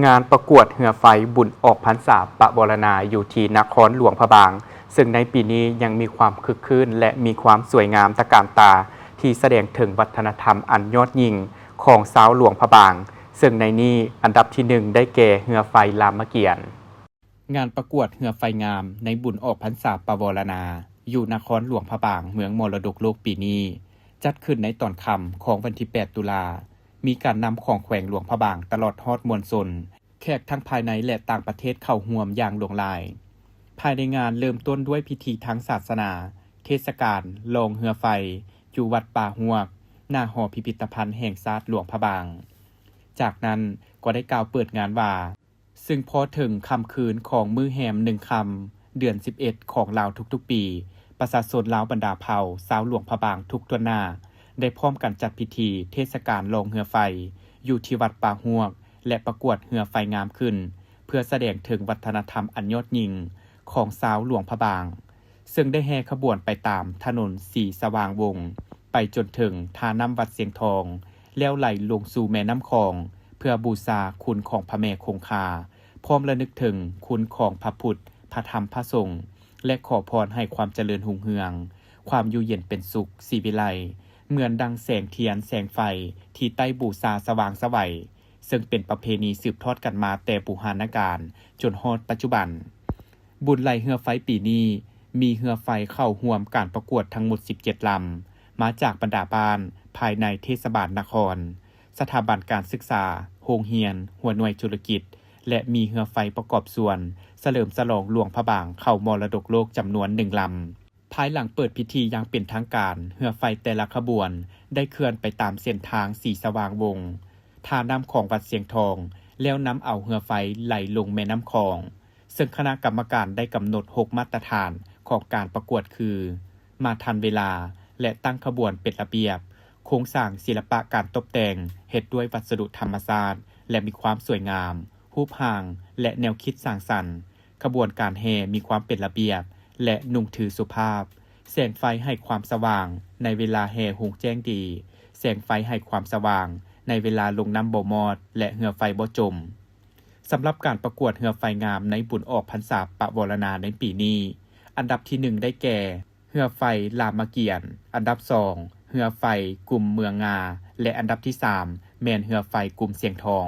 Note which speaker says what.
Speaker 1: งานประกวดเหือไฟบุญออกพรรษาปะบรณาอยู่ที่นครหลวงพระบางซึ่งในปีนี้ยังมีความคึกคืนและมีความสวยงามตะการตาที่แสดงถึงวัฒนธรรมอันยอดยิ่งของชาวหลวงพระบางซึ่งในนี้อันดับที่1ได้แก่เหือไฟรามเกียรติ์งานประกวดเหือไฟงามในบุญออกพรรษาปะบรณาอยู่นครหลวงพระบางเมืองมรดกโลกปีนี้จัดขึ้นในตอนค่ำของวันที่8ตุลามีการนำของแขวงหลวงพระบางตลอดฮอดมวลชนแขกทั้งภายในและต่างประเทศเข้าร่วมอย่างหลวงหลาย ภายในงานเริ่มต้นด้วยพิธีทางศาสนา เทศกาลลงเหือไฟอยู่วัดป่าหวก หน้าหอพิพิธภัณฑ์แห่งชาติหลวงพระบาง จากนั้นก็ได้กล่าวเปิดงานว่า ซึ่งพอถึงค่ำคืนของมื้อแฮม1ค่ำเดือน11ของลาวทุกๆปี ประชาชนลาวบรรดาเผ่าชาวหลวงพระบางทุกทั่วหน้า ได้พร้อมกันจัดพิธีเทศกาลลงเหือไฟอยู่ที่วัดป่าหวก และประกวดเหือไฟงามขึ้น เพื่อแสดงถึงวัฒนธรรมอันยอดยิ่งของชาวหลวงพระบาง ซึ่งได้แห่ขบวนไปตามถนนสีสว่างวงศ์ไปจนถึงท่าน้ำวัดเสียงทอง แล้วไหลลงสู่แม่น้ำคอง เพื่อบูชาคุณของพระแม่คงคา พร้อมระลึกถึงคุณของพระพุทธ พระธรรมพระสงฆ์ และขอพรให้ความเจริญรุ่งเรือง ความอยู่เย็นเป็นสุขสีวิไลเหมือนดังแสงเทียนแสงไฟที่ใต้บูชาสว่างไสวซึ่งเป็นประเพณีสืบทอดกันมาแต่ปุหานกาลจนฮอดปัจจุบัน บุญไหลเหือไฟปีนี้มีเหือไฟเข้าร่วมการประกวดทั้งหมด17ลำมาจากบรรดาบ้านภายในเทศบาลนคร สถาบันการศึกษาโรงเรียน หัวหน่วยธุรกิจ และมีเหือไฟประกอบส่วนเฉลิมฉลองหลวงพระบางเข้ามรดกโลกจำนวน1ลำภายหลังเปิดพิธีอย่างเป็นทางการเหือไฟแต่ละขบวนได้เคลื่อนไปตามเส้นทางสีสว่างวงศ์ท่าน้ำของวัดเสียงทองแล้วนำเอาเหือไฟไหลลงแม่น้ำคองซึ่งคณะกรรมการได้กำหนด6มาตรฐานของการประกวดคือมาทันเวลาและตั้งขบวนเป็นระเบียบโครงสร้างศิลปะการตกแต่งเฮ็ดด้วยวัสดุธรรมชาติและมีความสวยงามรูปร่างและแนวคิดสร้างสรรค์ขบวนการแห่มีความเป็นระเบียบและนุ่งถือสุภาพแสงไฟให้ความสว่างในเวลาแห่หุงแจ้งดีแสงไฟให้ความสว่างในเวลาลงน้ำบ่มอดและเหือไฟบ่จมสำหรับการประกวดเหือไฟงามในบุญออกพรรษาปะวรณาในปีนี้อันดับที่1ได้แก่เหือไฟรามเกียรติ์อันดับ2เหือไฟกลุ่มเมืองงาและอันดับที่3แม่นเหือไฟกลุ่มเสียงทอง